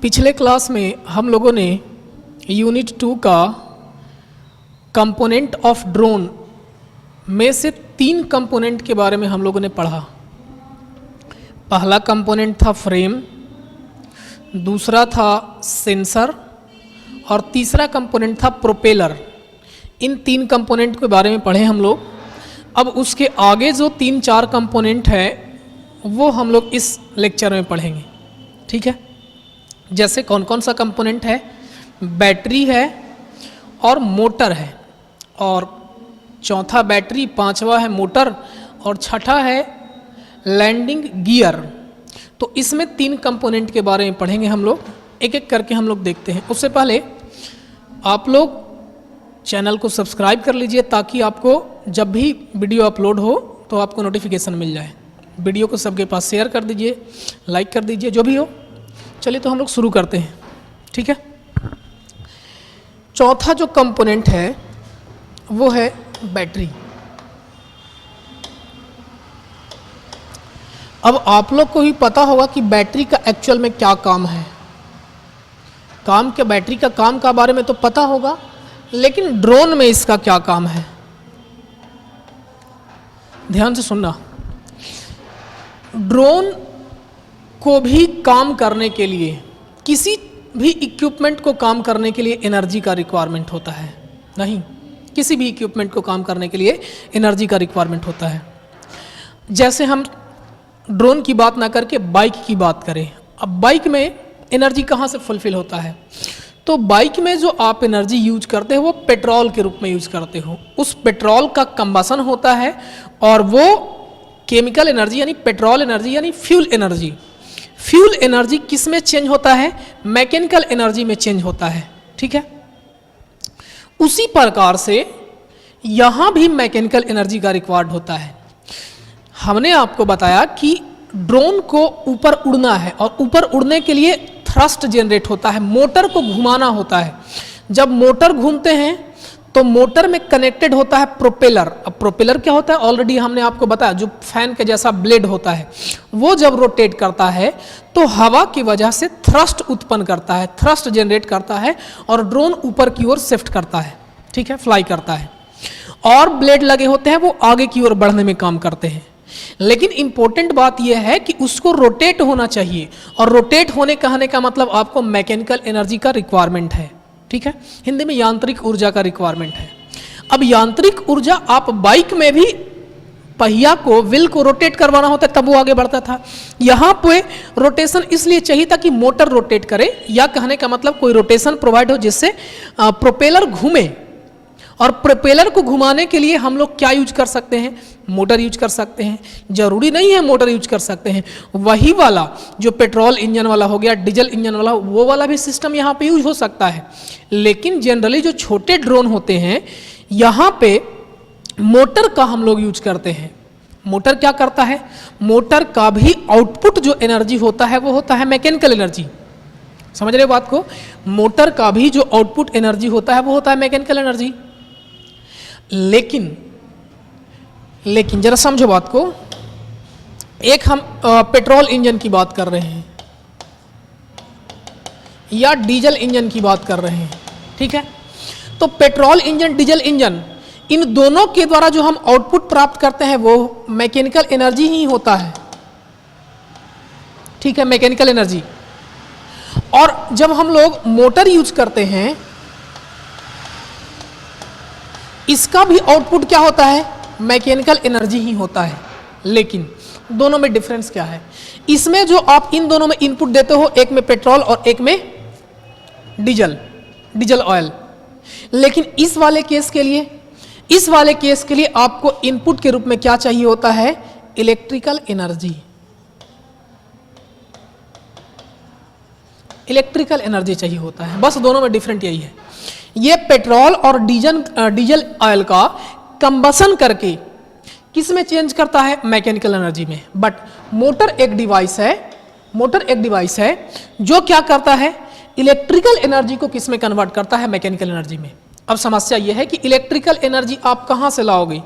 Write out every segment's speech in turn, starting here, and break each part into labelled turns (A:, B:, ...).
A: पिछले क्लास में हम लोगों ने यूनिट 2 का कंपोनेंट ऑफ ड्रोन में से 3 कंपोनेंट के बारे में हम लोगों ने पढ़ा। पहला कंपोनेंट था फ्रेम, दूसरा था सेंसर और तीसरा कंपोनेंट था प्रोपेलर। इन 3 कंपोनेंट के बारे में पढ़े हम लोग। अब उसके आगे जो 3-4 कंपोनेंट है वो हम लोग इस लेक्चर में पढ़ेंगे, ठीक है। जैसे कौन कौन सा कंपोनेंट है, बैटरी है और मोटर है, और चौथा बैटरी, पांचवा है मोटर और छठा है लैंडिंग गियर। तो इसमें 3 कंपोनेंट के बारे में पढ़ेंगे हम लोग, एक एक करके हम लोग देखते हैं। उससे पहले आप लोग चैनल को सब्सक्राइब कर लीजिए ताकि आपको जब भी वीडियो अपलोड हो तो आपको नोटिफिकेशन मिल जाए। वीडियो को सबके पास शेयर कर दीजिए, लाइक कर दीजिए, जो भी हो। चलिए तो हम लोग शुरू करते हैं, ठीक है। चौथा जो कंपोनेंट है वो है बैटरी। अब आप लोग को ही पता होगा कि बैटरी का एक्चुअल में क्या काम है। बैटरी का काम का बारे में तो पता होगा, लेकिन ड्रोन में इसका क्या काम है, ध्यान से सुनना। ड्रोन को भी काम करने के लिए, किसी भी इक्विपमेंट को काम करने के लिए एनर्जी का रिक्वायरमेंट होता है। नहीं, किसी भी इक्विपमेंट को काम करने के लिए एनर्जी का रिक्वायरमेंट होता है। जैसे हम ड्रोन की बात ना करके बाइक की बात करें। अब बाइक में एनर्जी कहाँ से फुलफिल होता है? तो बाइक में जो आप एनर्जी यूज करते हो वो पेट्रोल के रूप में यूज करते हो। उस पेट्रोल का कंबसन होता है और वो केमिकल एनर्जी यानी पेट्रोल एनर्जी यानी फ्यूल एनर्जी। फ्यूल एनर्जी किस में चेंज होता है? मैकेनिकल एनर्जी में चेंज होता है, ठीक है। उसी प्रकार से यहाँ भी मैकेनिकल एनर्जी का रिक्वायर्ड होता है। हमने आपको बताया कि ड्रोन को ऊपर उड़ना है और ऊपर उड़ने के लिए थ्रस्ट जनरेट होता है, मोटर को घुमाना होता है। जब मोटर घूमते हैं तो मोटर में कनेक्टेड होता है प्रोपेलर। अब प्रोपेलर क्या होता है? ऑलरेडी हमने आपको बताया, जो फैन के जैसा ब्लेड होता है, वो जब रोटेट करता है तो हवा की वजह से थ्रस्ट उत्पन्न करता है, थ्रस्ट जनरेट करता है और ड्रोन ऊपर की ओर शिफ्ट करता है, ठीक है, फ्लाई करता है। और ब्लेड लगे होते हैं, वो आगे की ओर बढ़ने में काम करते हैं। लेकिन इंपॉर्टेंट बात यह है कि उसको रोटेट होना चाहिए, और रोटेट होने कहने का मतलब आपको मैकेनिकल एनर्जी का रिक्वायरमेंट है, ठीक है। हिंदी में यांत्रिक ऊर्जा का रिक्वायरमेंट है। अब यांत्रिक ऊर्जा आप बाइक में भी पहिया को, व्हील को रोटेट करवाना होता है, तब वो आगे बढ़ता था। यहाँ पे रोटेशन इसलिए चाहिए था कि मोटर रोटेट करे, या कहने का मतलब कोई रोटेशन प्रोवाइड हो जिससे प्रोपेलर घूमे। और प्रोपेलर को घुमाने के लिए हम लोग क्या यूज कर सकते हैं? मोटर यूज कर सकते हैं। जरूरी नहीं है मोटर यूज कर सकते हैं, वही वाला जो पेट्रोल इंजन वाला हो गया, डीजल इंजन वाला, वो वाला भी सिस्टम यहाँ पे यूज हो सकता है। लेकिन जनरली जो छोटे ड्रोन होते हैं यहाँ पे मोटर का हम लोग यूज करते हैं। मोटर क्या करता है? मोटर का भी आउटपुट जो एनर्जी होता है वो होता है मैकेनिकल एनर्जी। समझ रहे हो बात को? मोटर का भी जो आउटपुट एनर्जी होता है वो होता है मैकेनिकल एनर्जी। लेकिन जरा समझो बात को। एक हम पेट्रोल इंजन की बात कर रहे हैं या डीजल इंजन की बात कर रहे हैं, ठीक है। तो पेट्रोल इंजन, डीजल इंजन, इन दोनों के द्वारा जो हम आउटपुट प्राप्त करते हैं वो मैकेनिकल एनर्जी ही होता है, ठीक है, मैकेनिकल एनर्जी। और जब हम लोग मोटर यूज करते हैं, इसका भी आउटपुट क्या होता है? मैकेनिकल एनर्जी ही होता है। लेकिन दोनों में डिफरेंस क्या है? इसमें जो आप इन दोनों में इनपुट देते हो, एक में पेट्रोल और एक में डीजल ऑयल। लेकिन इस वाले केस के लिए आपको इनपुट के रूप में क्या चाहिए होता है? Electrical energy. इलेक्ट्रिकल एनर्जी चाहिए होता है, बस दोनों में डिफरेंट यही है। ये पेट्रोल और डीजल ऑयल का कंबसन करके किस में चेंज करता है? मैकेनिकल एनर्जी में। बट मोटर एक डिवाइस है जो क्या करता है? इलेक्ट्रिकल एनर्जी को किस में कन्वर्ट करता है? मैकेनिकल एनर्जी में। अब समस्या यह है कि इलेक्ट्रिकल एनर्जी आप कहाँ से लाओगे?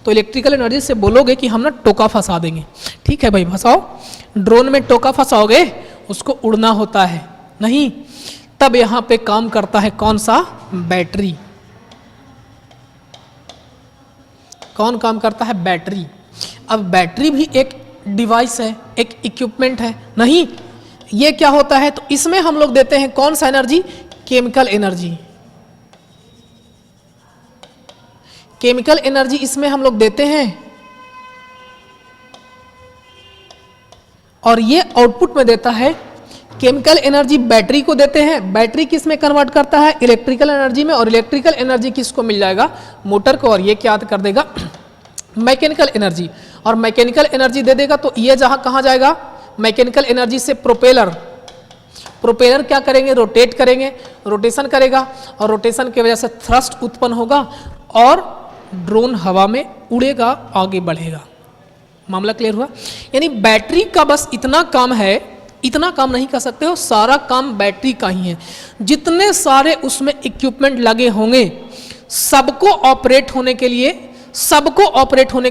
A: तो इलेक्ट्रिकल एनर्जी से बोलोगे कि हम ना टोका फंसा देंगे। ठीक है भाई, फंसाओ। ड्रोन में टोका फंसाओगे, उसको उड़ना होता है, नहीं, तब यहां पे काम करता है कौन सा? बैटरी। कौन काम करता है? बैटरी। अब बैटरी भी एक डिवाइस है, एक इक्विपमेंट है। नहीं, ये क्या होता है? तो इसमें हम लोग देते हैं कौन सा energy? Chemical energy. Chemical energy इसमें हम लोग देते हैं और ये आउटपुट में देता है। केमिकल एनर्जी बैटरी को देते हैं, बैटरी किस में कन्वर्ट करता है? इलेक्ट्रिकल एनर्जी में, और इलेक्ट्रिकल एनर्जी किसको मिल जाएगा? मोटर को, और ये क्या कर देगा? Mechanical energy. और मैकेनिकल एनर्जी दे देगा तो ये जहां कहां जाएगा? मैकेनिकल एनर्जी से प्रोपेलर। प्रोपेलर क्या करेंगे? रोटेट करेंगे, रोटेशन करेगा, और रोटेशन की वजह से थ्रस्ट उत्पन्न होगा और ड्रोन हवा में उड़ेगा, आगे बढ़ेगा। मामला क्लियर हुआ? यानी बैटरी का बस इतना काम है, इतना काम नहीं कर सकते हो, सारा काम बैटरी का ही है। जितने सारे उसमें इक्विपमेंट लगे होंगे, सबको ऑपरेट होने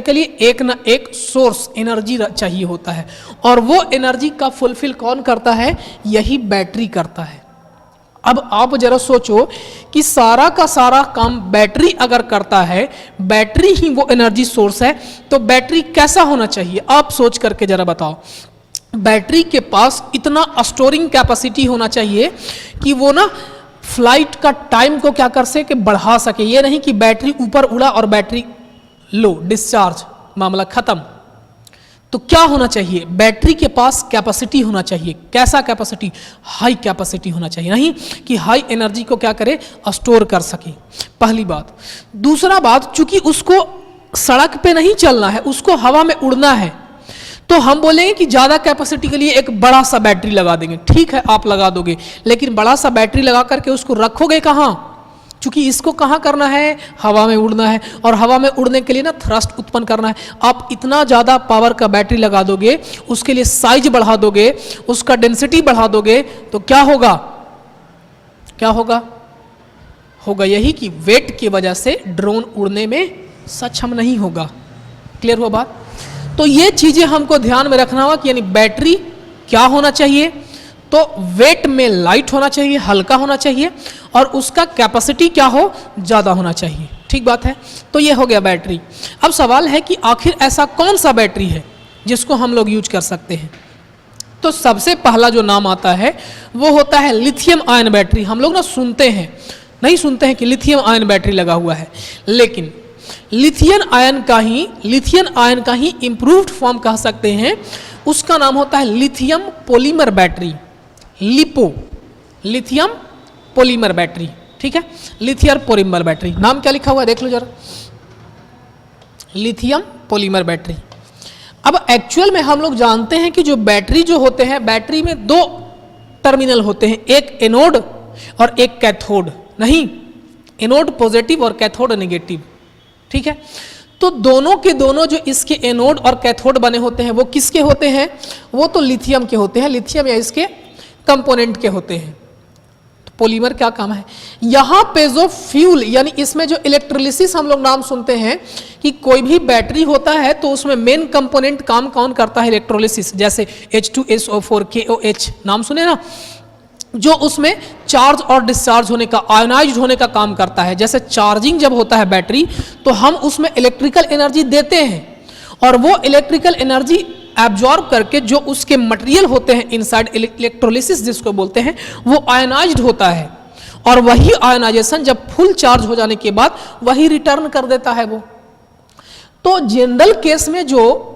A: के लिए एक ना एक सोर्स एनर्जी चाहिए होता है, और वो एनर्जी का फुलफिल कौन करता है? यही बैटरी करता है। अब आप जरा सोचो कि सारा का सारा काम बैटरी अगर करता है, बैटरी ही वो एनर्जी सोर्स है, तो बैटरी कैसा होना चाहिए? आप सोच करके जरा बताओ। बैटरी के पास इतना स्टोरिंग कैपेसिटी होना चाहिए कि वो ना फ्लाइट का टाइम को क्या कर सके? बढ़ा सके। ये नहीं कि बैटरी ऊपर उड़ा और बैटरी लो, डिस्चार्ज, मामला खत्म। तो क्या होना चाहिए? बैटरी के पास कैपेसिटी होना चाहिए। कैसा कैपेसिटी? हाई कैपेसिटी होना चाहिए। नहीं कि हाई एनर्जी को क्या करे? स्टोर कर सके। पहली बात। दूसरा बात, चूंकि उसको सड़क पे नहीं चलना है, उसको हवा में उड़ना है, तो हम बोलेंगे कि ज़्यादा कैपेसिटी के लिए एक बड़ा सा बैटरी लगा देंगे। ठीक है, आप लगा दोगे, लेकिन बड़ा सा बैटरी लगा करके उसको रखोगे कहाँ? चूंकि इसको कहाँ करना है? हवा में उड़ना है, और हवा में उड़ने के लिए ना थ्रस्ट उत्पन्न करना है। आप इतना ज़्यादा पावर का बैटरी लगा दोगे, उसके लिए साइज बढ़ा दोगे, उसका डेंसिटी बढ़ा दोगे, तो क्या होगा? क्या होगा? होगा यही कि वेट की वजह से ड्रोन उड़ने में सक्षम नहीं होगा। क्लियर हुआ बात? तो ये चीज़ें हमको ध्यान में रखना होगा कि यानी बैटरी क्या होना चाहिए? तो वेट में लाइट होना चाहिए, हल्का होना चाहिए, और उसका कैपेसिटी क्या हो? ज़्यादा होना चाहिए। ठीक बात है? तो ये हो गया बैटरी। अब सवाल है कि आखिर ऐसा कौन सा बैटरी है जिसको हम लोग यूज कर सकते हैं? तो सबसे पहला जो नाम आता है वो होता है लिथियम आयन बैटरी। हम लोग ना सुनते हैं, नहीं सुनते हैं कि लिथियम आयन बैटरी लगा हुआ है, लेकिन लिथियम आयन का ही इंप्रूव्ड फॉर्म कह सकते हैं। उसका नाम होता है lithium polymer battery, lithium polymer battery. ठीक है, लिथियम पॉलीमर बैटरी। नाम क्या लिखा हुआ है देख लो जरा, लिथियम पॉलीमर बैटरी। अब एक्चुअल में हम लोग जानते हैं कि जो बैटरी जो होते हैं, बैटरी में दो टर्मिनल होते हैं, एक एनोड और एक कैथोड। नहीं, एनोड पॉजिटिव और कैथोड नेगेटिव। ठीक है, तो दोनों के दोनों जो इसके एनोड और कैथोड बने होते हैं वो किसके होते हैं? वो तो लिथियम के होते हैं, लिथियम या इसके कंपोनेंट के होते हैं। तो पॉलीमर क्या काम है? यहां पे जो फ्यूल यानी इसमें जो इलेक्ट्रोलिसिस हम लोग नाम सुनते हैं कि कोई भी बैटरी होता है तो उसमें मेन कंपोनेंट काम कौन करता है? इलेक्ट्रोलिसिस। जैसे H2SO4 KOH नाम सुने ना, जो उसमें चार्ज और डिस्चार्ज होने का, आयोनाइज्ड होने का काम करता है। जैसे चार्जिंग जब होता है बैटरी तो हम उसमें इलेक्ट्रिकल एनर्जी देते हैं, और वो इलेक्ट्रिकल एनर्जी एब्जॉर्ब करके जो उसके मटेरियल होते हैं इनसाइड, इलेक्ट्रोलिसिस जिसको बोलते हैं, वो आयोनाइज्ड होता है, और वही आयोनाइजेशन जब फुल चार्ज हो जाने के बाद वही रिटर्न कर देता है वो। तो जनरल केस में जो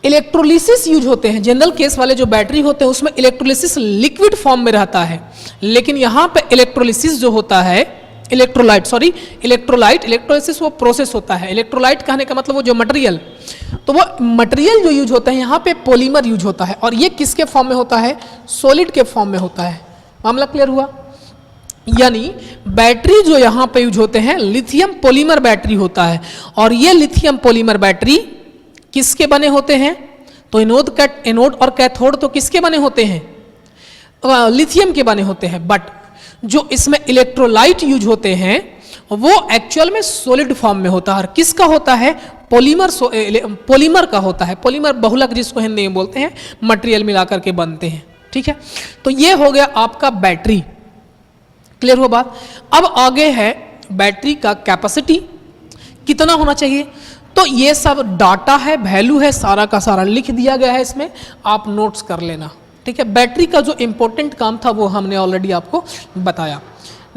A: इलेक्ट्रोलिसिस यूज होते हैं, जनरल केस वाले जो बैटरी होते हैं उसमें इलेक्ट्रोलिसिस लिक्विड फॉर्म में रहता है, लेकिन यहां पे इलेक्ट्रोलिसिस जो होता है, इलेक्ट्रोलाइट वो प्रोसेस होता है। इलेक्ट्रोलाइट कहने का मतलब वो जो मटेरियल, तो वो मटेरियल जो यूज होता है यहाँ पे पॉलीमर यूज होता है, और ये किसके फॉर्म में होता है? सॉलिड के फॉर्म में होता है। मामला क्लियर हुआ? यानी बैटरी जो यहाँ पे यूज होते हैं लिथियम पॉलीमर बैटरी होता है, और ये लिथियम पॉलीमर बैटरी किसके बने होते हैं? तो एनोड और कैथोड तो किसके बने होते हैं? लिथियम के बने होते हैं, बट जो इसमें इलेक्ट्रोलाइट यूज होते हैं वो एक्चुअल में सॉलिड फॉर्म में होता है। किसका होता है? पॉलीमर का होता है। पॉलीमर बहुलक जिसको हिंदी में बोलते हैं, मटेरियल मिलाकर के बनते हैं। ठीक है, तो ये हो गया आपका बैटरी। क्लियर हुआ बात। अब आगे है बैटरी का कैपेसिटी कितना होना चाहिए। तो ये सब डाटा है, वैल्यू है, सारा का सारा लिख दिया गया है इसमें, आप नोट्स कर लेना। ठीक है, बैटरी का जो इंपॉर्टेंट काम था वो हमने ऑलरेडी आपको बताया।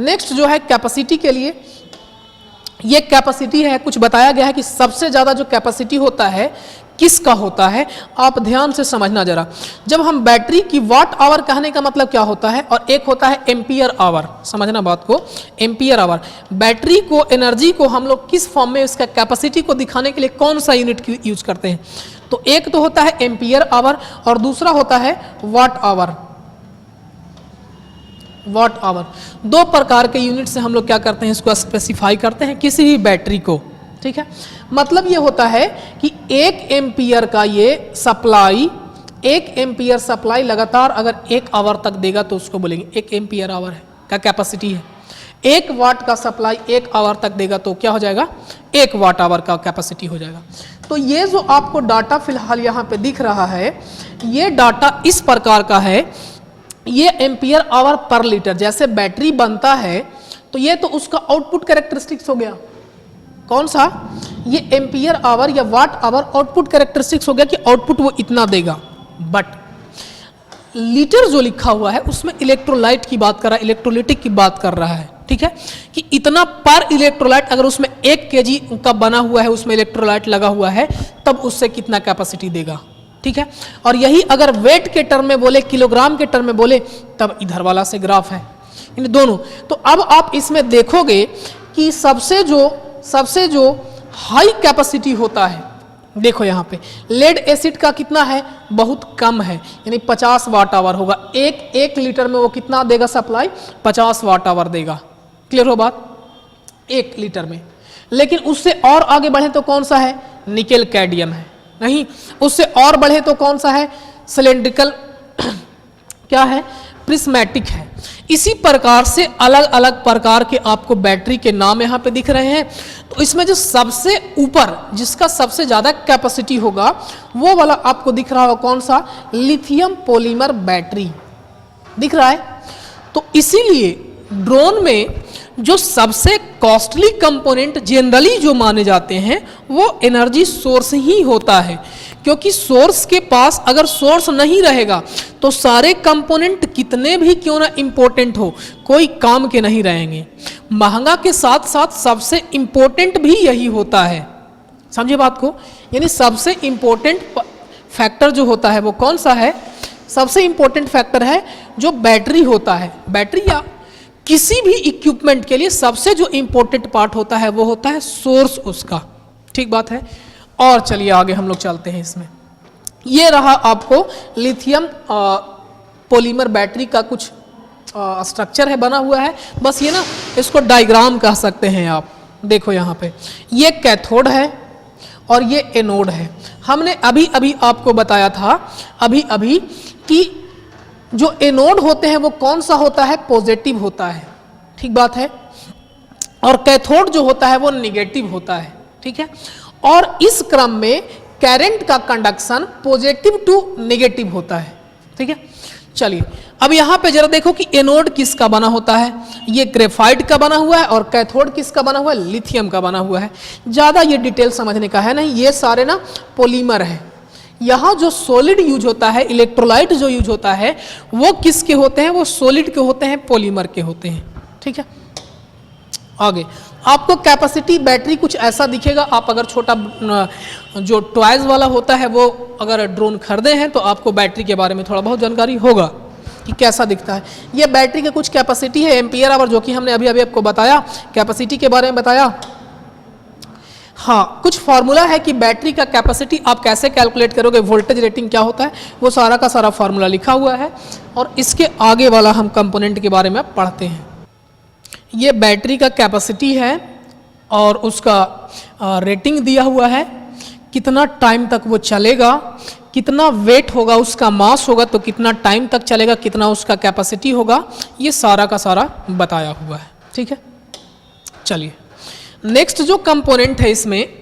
A: नेक्स्ट जो है कैपेसिटी के लिए, ये कैपेसिटी है, कुछ बताया गया है कि सबसे ज़्यादा जो कैपेसिटी होता है किसका होता है। आप ध्यान से समझना जरा, जब हम बैटरी की वाट आवर कहने का मतलब क्या होता है, और एक होता है एम्पियर आवर, समझना बात को, एम्पियर आवर। बैटरी को, एनर्जी को हम लोग किस फॉर्म में, इसका कैपेसिटी को दिखाने के लिए कौन सा यूनिट यूज करते हैं। तो एक तो होता है एम्पियर आवर और दूसरा होता है वाट आवर। वाट आवर, दो प्रकार के यूनिट से हम लोग क्या करते हैं, इसको स्पेसिफाई करते हैं किसी भी बैटरी को। ठीक है, मतलब ये होता है कि 1 एम्पियर का ये सप्लाई, 1 एम्पियर सप्लाई लगातार अगर 1 आवर तक देगा तो उसको बोलेंगे 1 एम्पियर आवर है का कैपेसिटी है। 1 वाट का सप्लाई 1 आवर तक देगा तो क्या हो जाएगा, 1 वाट आवर का कैपेसिटी हो जाएगा। तो ये जो आपको डाटा फिलहाल यहाँ पे दिख रहा है, ये डाटा इस प्रकार का है, ये एम्पियर आवर पर लीटर। जैसे बैटरी बनता है तो ये तो उसका आउटपुट कैरेक्टरिस्टिक्स हो गया, कौन सा, ये एम्पियर आवर या वाट आवर आउटपुट कैरेक्टरिस्टिक्स हो गया कि आउटपुट वो इतना देगा। बट लीटर जो लिखा हुआ है उसमें इलेक्ट्रोलाइट की बात कर रहा है, इलेक्ट्रोलिटिक की बात कर रहा है। ठीक है, कि इतना पर इलेक्ट्रोलाइट, अगर उसमें 1 kg का बना हुआ है, उसमें इलेक्ट्रोलाइट लगा हुआ है, तब उससे कितना कैपेसिटी देगा। ठीक है, और यही अगर वेट के टर्म में बोले, किलोग्राम के टर्म में बोले, तब इधर वाला से ग्राफ है इन दोनों। तो अब आप इसमें देखोगे कि सबसे जो हाई कैपेसिटी होता है, देखो यहाँ पे लेड एसिड का कितना है, बहुत कम है, यानी 50 वाट आवर होगा। एक लीटर में वो कितना देगा सप्लाई, 50 वाट आवर देगा। क्लियर हो बात, 1 लीटर में। लेकिन उससे और आगे बढ़े तो कौन सा है, निकेल कैडमियम है, नहीं, उससे और बढ़े तो कौन सा है, सिलेंड्रिकल क्या है, प्रिज्मेटिक है। इसी प्रकार से अलग अलग प्रकार के आपको बैटरी के नाम यहाँ पे दिख रहे हैं। तो इसमें जो सबसे ऊपर, जिसका सबसे ज्यादा कैपेसिटी होगा, वो वाला आपको दिख रहा होगा कौन सा, लिथियम पॉलीमर बैटरी दिख रहा है। तो इसीलिए ड्रोन में जो सबसे कॉस्टली कंपोनेंट जनरली जो माने जाते हैं वो एनर्जी सोर्स ही होता है, क्योंकि सोर्स के पास अगर सोर्स नहीं रहेगा तो सारे कंपोनेंट कितने भी क्यों ना इंपॉर्टेंट हो, कोई काम के नहीं रहेंगे। महंगा के साथ साथ सबसे इंपॉर्टेंट भी यही होता है, समझे बात को। यानी सबसे इंपॉर्टेंट फैक्टर जो होता है वो कौन सा है, सबसे इंपॉर्टेंट फैक्टर है जो बैटरी होता है। बैटरी या किसी भी इक्विपमेंट के लिए सबसे जो इंपॉर्टेंट पार्ट होता है वो होता है सोर्स उसका। ठीक बात है। और चलिए आगे हम लोग चलते हैं। इसमें ये रहा आपको लिथियम पॉलीमर बैटरी का कुछ स्ट्रक्चर है, बना हुआ है। बस ये ना इसको डायग्राम कह सकते हैं आप। देखो यहाँ पे ये कैथोड है और ये एनोड है। हमने अभी अभी आपको बताया था कि जो एनोड होते हैं वो कौन सा होता है, पॉजिटिव होता है। ठीक बात है। और कैथोड जो होता है वो निगेटिव होता है। ठीक है। और इस क्रम में करंट का कंडक्शन पॉजिटिव टू नेगेटिव होता है। ठीक है। चलिए अब यहां पे जरा देखो कि एनोड किसका बना होता है। ये ग्रेफाइट का बना हुआ है और कैथोड किसका बना हुआ है, लिथियम का बना हुआ है। ज्यादा ये डिटेल समझने का है नहीं, ये सारे ना पॉलीमर है। यहां जो सॉलिड यूज होता है, इलेक्ट्रोलाइट जो यूज होता है वो किसके होते हैं, वो सॉलिड के होते हैं, पॉलीमर के होते हैं। ठीक है। आगे आपको कैपेसिटी बैटरी कुछ ऐसा दिखेगा। आप अगर छोटा जो टॉयज वाला होता है वो अगर ड्रोन खरीदे हैं तो आपको बैटरी के बारे में थोड़ा बहुत जानकारी होगा कि कैसा दिखता है। ये बैटरी के कुछ कैपेसिटी है, एम्पियर आवर, जो कि हमने अभी अभी आपको बताया, कैपेसिटी के बारे में बताया। हाँ, कुछ फार्मूला है कि बैटरी का कैपेसिटी आप कैसे कैलकुलेट करोगे, वोल्टेज रेटिंग क्या होता है, वो सारा का सारा फार्मूला लिखा हुआ है। और इसके आगे वाला हम कंपोनेंट के बारे में पढ़ते हैं। ये बैटरी का कैपेसिटी है और उसका रेटिंग दिया हुआ है, कितना टाइम तक वो चलेगा, कितना वेट होगा, उसका मास होगा तो कितना टाइम तक चलेगा, कितना उसका कैपेसिटी होगा, ये सारा का सारा बताया हुआ है। ठीक है। चलिए नेक्स्ट जो कंपोनेंट है इसमें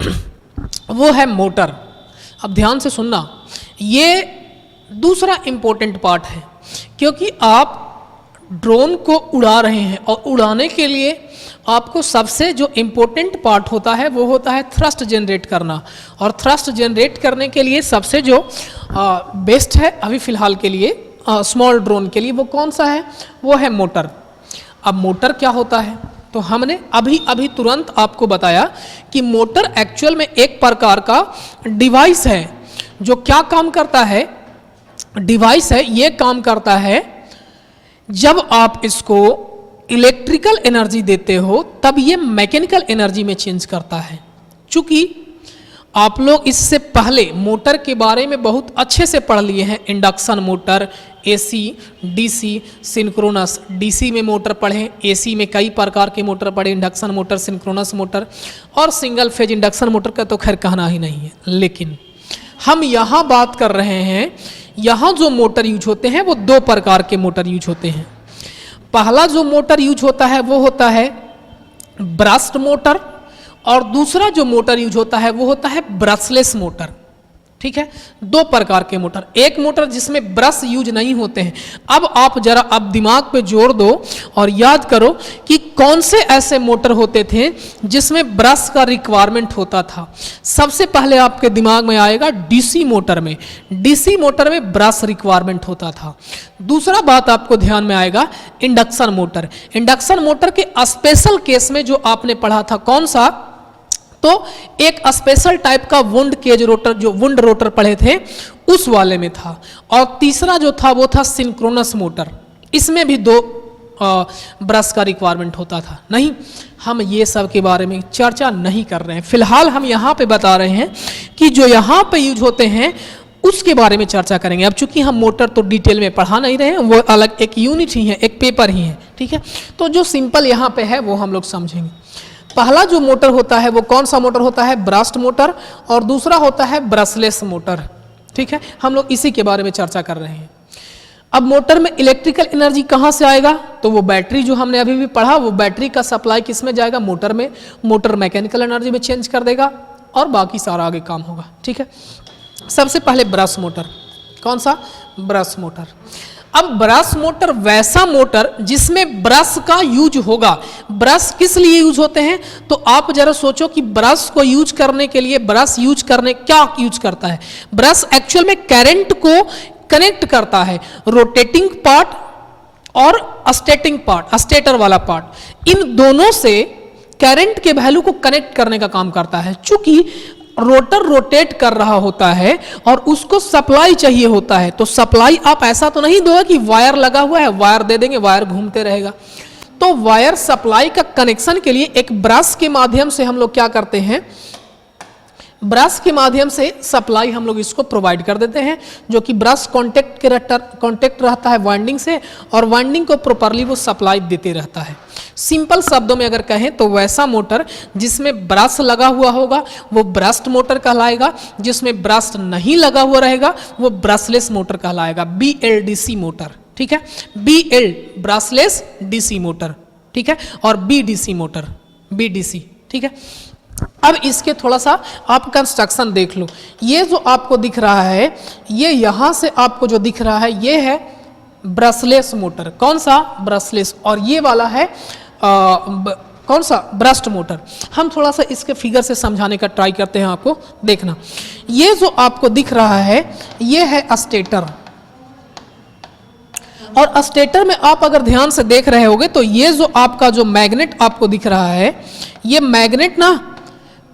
A: वो है मोटर। अब ध्यान से सुनना, ये दूसरा इंपॉर्टेंट पार्ट है। क्योंकि आप ड्रोन को उड़ा रहे हैं और उड़ाने के लिए आपको सबसे जो इम्पोर्टेंट पार्ट होता है वो होता है थ्रस्ट जनरेट करना, और थ्रस्ट जनरेट करने के लिए सबसे जो बेस्ट है अभी फ़िलहाल के लिए स्मॉल ड्रोन के लिए वो कौन सा है, वो है मोटर। अब मोटर क्या होता है, तो हमने अभी तुरंत आपको बताया कि मोटर एक्चुअल में एक प्रकार का डिवाइस है जो क्या काम करता है, डिवाइस है ये काम करता है जब आप इसको इलेक्ट्रिकल एनर्जी देते हो तब ये मैकेनिकल एनर्जी में चेंज करता है। चूंकि आप लोग इससे पहले मोटर के बारे में बहुत अच्छे से पढ़ लिए हैं, induction motor, AC, DC, synchronous. DC में मोटर पढ़े, एसी में कई प्रकार के मोटर पढ़े, इंडक्शन मोटर, सिंक्रोनस मोटर और सिंगल फेज इंडक्शन मोटर का तो खैर कहना ही नहीं है। लेकिन हम यहाँ बात कर रहे हैं, यहाँ जो मोटर यूज होते हैं वो दो प्रकार के मोटर यूज होते हैं। पहला जो मोटर यूज होता है वो होता है ब्रश्ड मोटर, और दूसरा जो मोटर यूज होता है वो होता है ब्रशलेस मोटर। ठीक है, दो प्रकार के मोटर। एक मोटर जिसमें ब्रश यूज नहीं होते हैं। अब आप जरा अब दिमाग पे जोर दो और याद करो कि कौन से ऐसे मोटर होते थे जिसमें ब्रश का रिक्वायरमेंट होता था। सबसे पहले आपके दिमाग में आएगा डीसी मोटर में, डीसी मोटर में ब्रश रिक्वायरमेंट होता था। दूसरा बात आपको ध्यान में आएगा इंडक्शन मोटर। इंडक्शन मोटर के स्पेशल केस में जो आपने पढ़ा था कौन सा, तो एक स्पेशल टाइप का वुंड केज रोटर, जो वुंड रोटर पढ़े थे उस वाले में था। और तीसरा जो था वो था सिंक्रोनस मोटर, इसमें भी दो ब्रश का रिक्वायरमेंट होता था। नहीं, हम ये सब के बारे में चर्चा नहीं कर रहे हैं। फिलहाल हम यहाँ पे बता रहे हैं कि जो यहाँ पे यूज होते हैं उसके बारे में चर्चा करेंगे। अब चूंकि हम मोटर तो डिटेल में पढ़ा नहीं रहे हैं, वो अलग एक यूनिट ही है, एक पेपर ही है। ठीक है, तो जो सिंपल यहाँ पे है वो हम लोग समझेंगे। पहला जो मोटर होता है वो कौन सा मोटर होता है, ब्रश्ड मोटर, और दूसरा होता है ब्रशलेस मोटर। ठीक है, हम लोग इसी के बारे में चर्चा कर रहे हैं। अब मोटर में इलेक्ट्रिकल एनर्जी कहाँ से आएगा, तो वो बैटरी जो हमने अभी भी पढ़ा, वो बैटरी का सप्लाई किस में जाएगा, मोटर में। मोटर मैकेनिकल एनर्जी में चेंज कर देगा और बाकी सारा आगे काम होगा। ठीक है, सबसे पहले ब्रश मोटर। कौन सा, ब्रश मोटर। अब ब्रश मोटर वैसा मोटर जिसमें ब्रश का यूज होगा। ब्रश किस लिए यूज होते हैं, तो आप जरा सोचो कि ब्रश को यूज करने के लिए ब्रश यूज करने क्या यूज करता है। ब्रश एक्चुअल में करंट को कनेक्ट करता है, रोटेटिंग पार्ट और स्टेटिंग पार्ट, स्टेटर वाला पार्ट, इन दोनों से करंट के वैल्यू को कनेक्ट करने का काम करता है। चूंकि रोटर रोटेट कर रहा होता है और उसको सप्लाई चाहिए होता है, तो सप्लाई आप ऐसा तो नहीं दोगे कि वायर लगा हुआ है, वायर दे देंगे, वायर घूमते रहेगा। तो वायर सप्लाई का कनेक्शन के लिए एक ब्रश के माध्यम से हम लोग क्या करते हैं, ब्रश के माध्यम से सप्लाई हम लोग इसको प्रोवाइड कर देते हैं, जो कि ब्रश कांटेक्ट रहता है वाइंडिंग से, और वाइंडिंग को प्रॉपरली वो सप्लाई देते रहता है। सिंपल शब्दों में अगर कहें तो वैसा मोटर जिसमें ब्रश लगा हुआ होगा वो ब्रश्ड मोटर कहलाएगा, जिसमें ब्रश नहीं लगा हुआ रहेगा वो ब्रशलेस मोटर कहलाएगा, BLDC मोटर। ठीक है, BL ब्रशलेस DC मोटर। ठीक है, और BDC मोटर, BDC। ठीक है, अब इसके थोड़ा सा आप कंस्ट्रक्शन देख लो। ये जो आपको दिख रहा है, ये यहाँ से आपको जो दिख रहा है ये है ब्रशलेस मोटर। कौन सा, ब्रशलेस। और ये वाला है कौन सा, ब्रश्ड मोटर। हम थोड़ा सा इसके फिगर से समझाने का ट्राई करते हैं, आपको देखना। ये जो आपको दिख रहा है ये है स्टेटर, और स्टेटर में आप अगर ध्यान से देख रहे होगे तो ये जो आपका जो मैग्नेट आपको दिख रहा है, ये मैग्नेट ना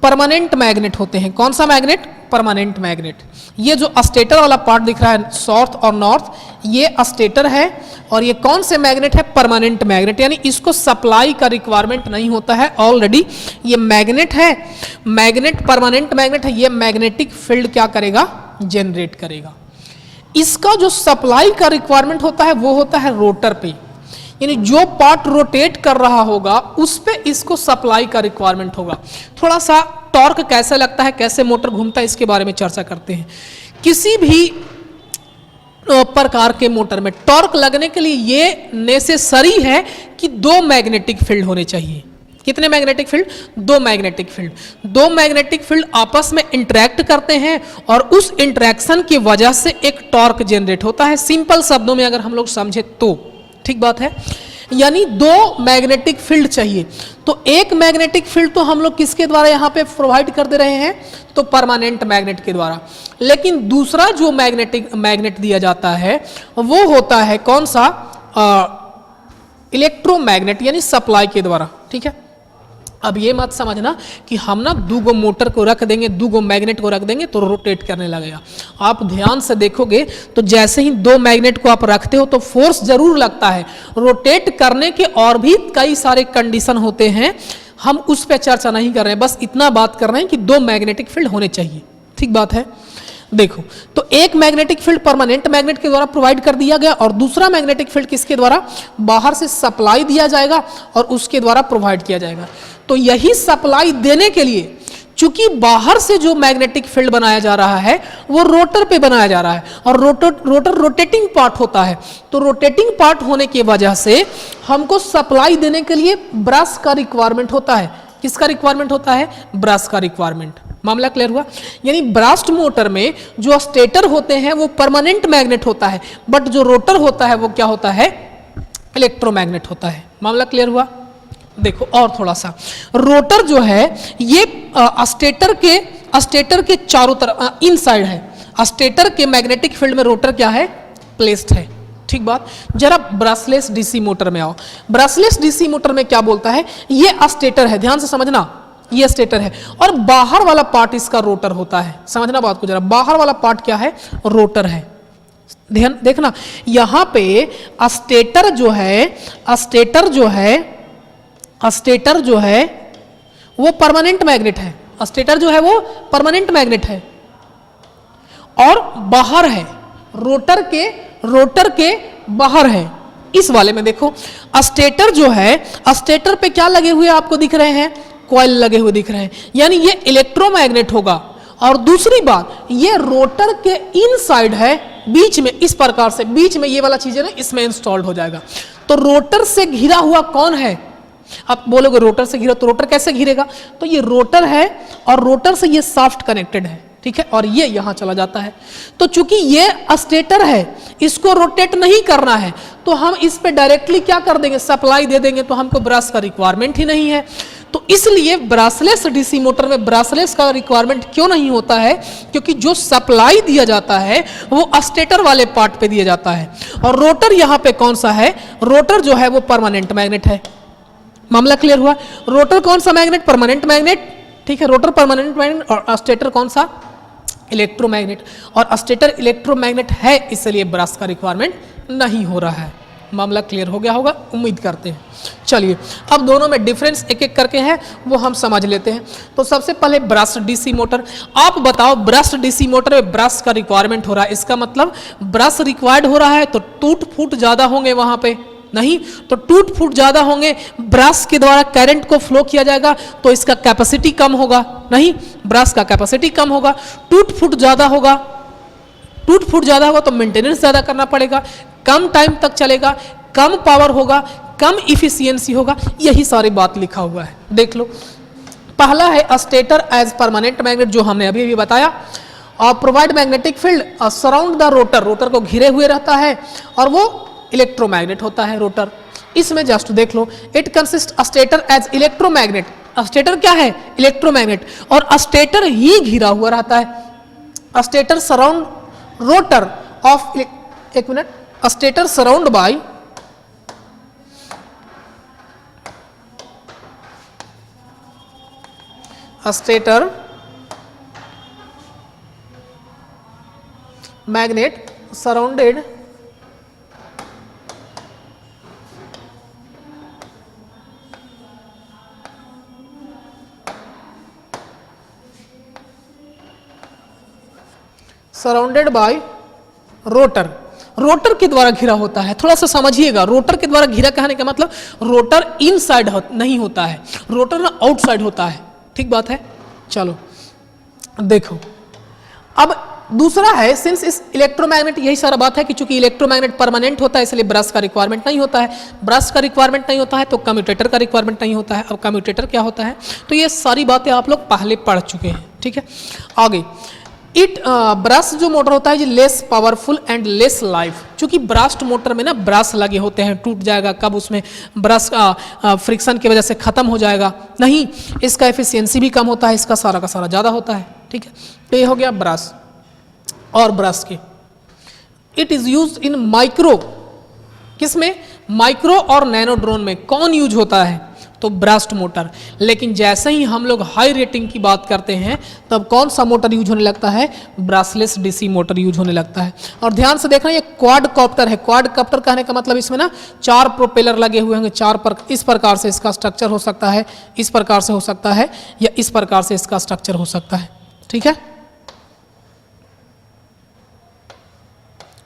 A: परमानेंट मैग्नेट होते हैं। कौन सा मैग्नेट, परमानेंट मैग्नेट। ये जो स्टेटर वाला पार्ट दिख रहा है साउथ और नॉर्थ, ये स्टेटर है, और ये कौन से मैग्नेट है, परमानेंट मैग्नेट, यानी इसको सप्लाई का रिक्वायरमेंट नहीं होता है ऑलरेडी। ये मैग्नेट है, मैग्नेट परमानेंट मैग्नेट है, ये मैग्नेटिक फील्ड क्या करेगा, जनरेट करेगा। इसका जो सप्लाई का रिक्वायरमेंट होता है वो होता है रोटर पे, यानी जो पार्ट रोटेट कर रहा होगा उस पे इसको सप्लाई का रिक्वायरमेंट होगा। थोड़ा सा टॉर्क कैसे लगता है, कैसे मोटर घूमता है, इसके बारे में चर्चा करते हैं। किसी भी प्रकार के मोटर में टॉर्क लगने के लिए ये नेसेसरी है कि दो मैग्नेटिक फील्ड होने चाहिए। कितने मैग्नेटिक फील्ड? दो मैग्नेटिक फील्ड। दो मैग्नेटिक फील्ड आपस में इंटरेक्ट करते हैं और उस इंटरेक्शन की वजह से एक टॉर्क जनरेट होता है। सिंपल शब्दों में अगर हम लोग समझे तो, ठीक बात है। यानी दो मैग्नेटिक फील्ड चाहिए, तो एक मैग्नेटिक फील्ड तो हम लोग किसके द्वारा यहाँ पे प्रोवाइड कर दे रहे हैं? तो परमानेंट मैग्नेट के द्वारा। लेकिन दूसरा जो मैग्नेट दिया जाता है वो होता है कौन सा? इलेक्ट्रोमैग्नेट, यानी सप्लाई के द्वारा, ठीक है। अब ये मत समझना कि हम ना दूगो मोटर को रख देंगे, दूगो मैग्नेट को रख देंगे तो रोटेट करने लगेगा। आप ध्यान से देखोगे तो जैसे ही दो मैग्नेट को आप रखते हो तो फोर्स जरूर लगता है। रोटेट करने के और भी कई सारे कंडीशन होते हैं, हम उस पर चर्चा नहीं कर रहे हैं, बस इतना बात कर रहे हैं कि दो मैग्नेटिक फील्ड होने चाहिए, ठीक बात है। देखो, तो एक मैग्नेटिक फील्ड परमानेंट मैग्नेट के द्वारा प्रोवाइड कर दिया गया और दूसरा मैग्नेटिक फील्ड किसके द्वारा? बाहर से सप्लाई दिया जाएगा और उसके द्वारा प्रोवाइड किया जाएगा। तो यही सप्लाई देने के लिए, चूंकि बाहर से जो मैग्नेटिक फील्ड बनाया जा रहा है वो रोटर पे बनाया जा रहा है और रोटर रोटेटिंग पार्ट होता है, तो रोटेटिंग पार्ट होने की वजह से हमको सप्लाई देने के लिए ब्रश का रिक्वायरमेंट होता है। किसका रिक्वायरमेंट होता है? ब्रश का रिक्वायरमेंट। मामला क्लियर हुआ? यानी ब्रश्ड मोटर में जो स्टेटर होते हैं वो परमानेंट मैग्नेट होता है, बट जो रोटर होता है वो क्या होता है? इलेक्ट्रोमैग्नेट होता है। मामला क्लियर हुआ? देखो और थोड़ा सा, रोटर जो है ये स्टेटर के चारों तरफ इनसाइड है। स्टेटर के मैग्नेटिक फील्ड में रोटर क्या है? प्लेस्ड है, ठीक बात। जरा ब्रशलेस डीसी मोटर में आओ। ब्रशलेस डीसी मोटर में क्या बोलता है? ये स्टेटर है, ध्यान से समझना, ये स्टेटर है और बाहर वाला पार्ट इसका रोटर होता है। समझना बात को जरा, बाहर वाला पार्ट क्या है? रोटर है। ध्यान देखना, यहां पे स्टेटर जो है वो परमानेंट मैग्नेट है। स्टेटर जो है वो परमानेंट मैग्नेट है और बाहर है, रोटर के बाहर है। इस वाले में देखो, स्टेटर जो है, स्टेटर पे क्या लगे हुए आपको दिख रहे हैं? कॉइल लगे हुए दिख रहे हैं, यानी ये इलेक्ट्रोमैग्नेट होगा। और दूसरी बात, ये रोटर के इनसाइड है, बीच में, इस प्रकार से बीच में ये वाला चीज है ना, इसमें इंस्टॉल्ड हो जाएगा। तो रोटर से घिरा हुआ कौन है? आप बोलोगे रोटर से घिरा, तो रोटर कैसे घिरेगा? तो ये रोटर है और रोटर से ये शाफ्ट कनेक्टेड है, ठीक है, और ये यहां चला जाता है। तो चूंकि ये स्टेटर है, इसको रोटेट नहीं करना है, तो हम इस पे डायरेक्टली क्या कर देंगे? सप्लाई दे देंगे, तो हमको ब्रश का रिक्वायरमेंट ही नहीं है। तो इसलिए ब्रशलेस डीसी मोटर में ब्रशलेस का रिक्वायरमेंट क्यों नहीं होता है? क्योंकि जो सप्लाई दिया जाता है वो स्टेटर वाले पार्ट पे दिया जाता है और रोटर यहाँ पे कौन सा है? रोटर जो है वो परमानेंट मैग्नेट है। मामला क्लियर हुआ? रोटर कौन सा मैग्नेट? परमानेंट मैग्नेट, ठीक है, रोटर परमानेंट मैग्नेट और स्टेटर कौन सा? इलेक्ट्रोमैग्नेट। और स्टेटर इलेक्ट्रोमैग्नेट है, इसलिए ब्रश का रिक्वायरमेंट नहीं हो रहा है। मामला क्लियर हो गया होगा, उम्मीद करते हैं। चलिए, अब दोनों में डिफरेंस एक एक करके है वो हम समझ लेते हैं। तो सबसे पहले ब्रश डीसी मोटर। आप बताओ, ब्रश डीसी मोटर में ब्रश का रिक्वायरमेंट हो रहा है, इसका मतलब ब्रश रिक्वायर्ड हो रहा है, तो टूट फूट ज्यादा होंगे वहां पे? नहीं, तो टूट फूट ज्यादा होंगे, ब्रश के द्वारा करंट को फ्लो किया जाएगा तो इसका कैपेसिटी कम होगा। नहीं, ब्रश का कैपेसिटी कम होगा, टूट फूट ज्यादा होगा तो मेंटेनेंस ज्यादा करना पड़ेगा, कम टाइम तक चलेगा, कम पावर होगा, कम इफिशियंसी होगा। यही सारी बात लिखा हुआ है, देख लो। पहला है स्टेटर एज परमानेंट मैग्नेट, जो हमने अभी बताया। और provide magnetic field surround the rotor को घिरे हुए रहता है और वो इलेक्ट्रोमैग्नेट होता है रोटर। इसमें जस्ट देख लो, it consist stator as electromagnet. Stator क्या है? इलेक्ट्रोमैग्नेट, और स्टेटर ही घिरा हुआ रहता है। स्टेटर सराउंड रोटर ऑफ, एक मिनट, stator surround by stator magnet surrounded surrounded by rotor. Rotor के द्वारा घिरा होता है, थोड़ा सा समझिएगा। रोटर के द्वारा घिरा कहने का मतलब रोटर इनसाइड नहीं होता है, रोटर ना आउटसाइड होता है, ठीक बात है। चलो देखो, अब दूसरा है, सिंस इस इलेक्ट्रोमैग्नेट, यही सारा बात है कि चूंकि इलेक्ट्रोमैग्नेट परमानेंट होता है इसलिए ब्रश का रिक्वायरमेंट नहीं होता है, ब्रश का रिक्वायरमेंट नहीं होता है तो कम्यूटेटर का रिक्वायरमेंट नहीं होता है। अब कम्यूटेटर क्या होता है, तो ये सारी बातें आप लोग पहले पढ़ चुके हैं, ठीक है। आगे ब्रश जो मोटर होता है ये less powerful and less life, चूंकि ब्रश मोटर में ना ब्रश लगे होते हैं, टूट जाएगा कब, उसमें ब्रश फ्रिक्शन की वजह से खत्म हो जाएगा, नहीं, इसका एफिशिएंसी भी कम होता है, इसका सारा का सारा ज़्यादा होता है, ठीक है। तो ये हो गया ब्रश और ब्रश के। It is use in micro, किसमें, माइक्रो और नैनो ड्रोन में कौन यूज होता है, तो ब्रश्ड मोटर। लेकिन जैसे ही हम लोग हाई रेटिंग की बात करते हैं तब कौन सा मोटर यूज होने लगता है, ब्रशलेस डीसी मोटर यूज होने लगता है। और ध्यान से देखना, ये क्वाडकॉप्टर है। क्वाडकॉप्टर कहने का मतलब इसमें ना 4 प्रोपेलर लगे हुए होंगे, इस प्रकार से इसका स्ट्रक्चर हो सकता है, इस प्रकार से हो सकता है, या इस प्रकार से इसका स्ट्रक्चर हो सकता है, ठीक है।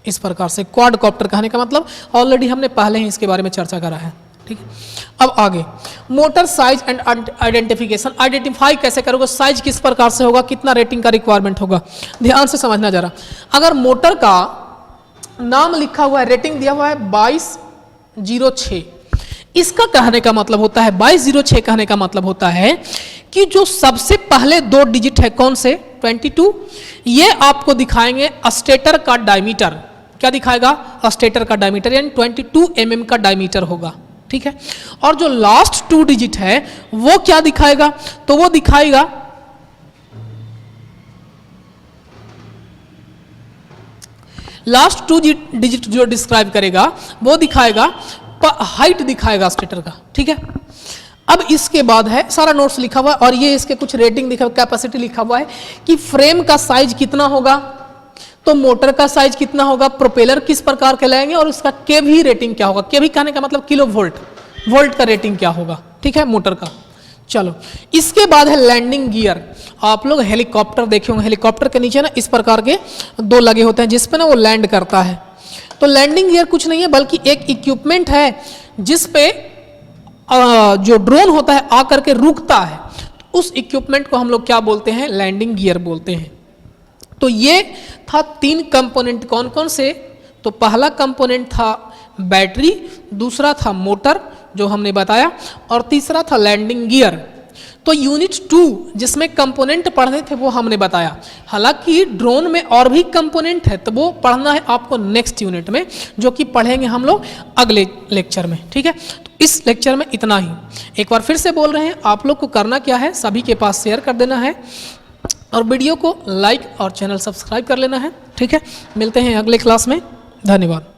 A: इस प्रकार से क्वाडकॉप्टर कहने का मतलब ऑलरेडी हमने पहले ही इसके बारे में चर्चा करा है, ठीक है। अब आगे motor size and identification, identify कैसे करोगे, साइज किस प्रकार से होगा, कितना रेटिंग का रिक्वायरमेंट होगा, ध्यान से समझना जरा। अगर मोटर का नाम लिखा हुआ है, रेटिंग दिया हुआ है 2206, इसका कहने का मतलब होता है, 2206 कहने का मतलब होता है कि जो सबसे पहले 2 डिजिट है कौन से, 22, ये आपको दिखाएंगे स्टेटर का डायमीटर। क्या दिखाएगा, स्टेटर का डायमीटर, यानी 22 mm का डायमीटर होगा, ठीक है। और जो लास्ट 2 डिजिट है वो क्या दिखाएगा, तो वो दिखाएगा लास्ट 2 डिजिट जो डिस्क्राइब करेगा वो दिखाएगा हाइट दिखाएगा स्टेटर का, ठीक है। अब इसके बाद है, सारा नोट्स लिखा हुआ है और ये इसके कुछ रेटिंग लिखा हुआ, कैपेसिटी लिखा हुआ है कि फ्रेम का साइज कितना होगा, तो मोटर का साइज कितना होगा, प्रोपेलर किस प्रकार के लाएंगे और उसका केवी रेटिंग क्या होगा। केवी कहने का मतलब किलो वोल्ट, वोल्ट का रेटिंग क्या होगा, ठीक है, मोटर का। चलो इसके बाद है लैंडिंग गियर। आप लोग हेलीकॉप्टर देखे होंगे, हेलीकॉप्टर के नीचे ना इस प्रकार के 2 लगे होते हैं जिसपे ना वो लैंड करता है। तो लैंडिंग गियर कुछ नहीं है बल्कि एक इक्विपमेंट है जिसपे जो ड्रोन होता है आकर के रुकता है, उस इक्विपमेंट को हम लोग क्या बोलते हैं, लैंडिंग गियर बोलते हैं। तो ये था 3 कंपोनेंट, कौन कौन से, तो पहला कंपोनेंट था बैटरी, दूसरा था मोटर जो हमने बताया, और तीसरा था लैंडिंग गियर। तो यूनिट 2 जिसमें कंपोनेंट पढ़ने थे वो हमने बताया। हालांकि ड्रोन में और भी कंपोनेंट है तो वो पढ़ना है आपको नेक्स्ट यूनिट में, जो कि पढ़ेंगे हम लोग अगले लेक्चर में, ठीक है। तो इस लेक्चर में इतना ही। एक बार फिर से बोल रहे हैं, आप लोग को करना क्या है, सभी के पास शेयर कर देना है और वीडियो को लाइक और चैनल सब्सक्राइब कर लेना है, ठीक है। मिलते हैं अगले क्लास में, धन्यवाद।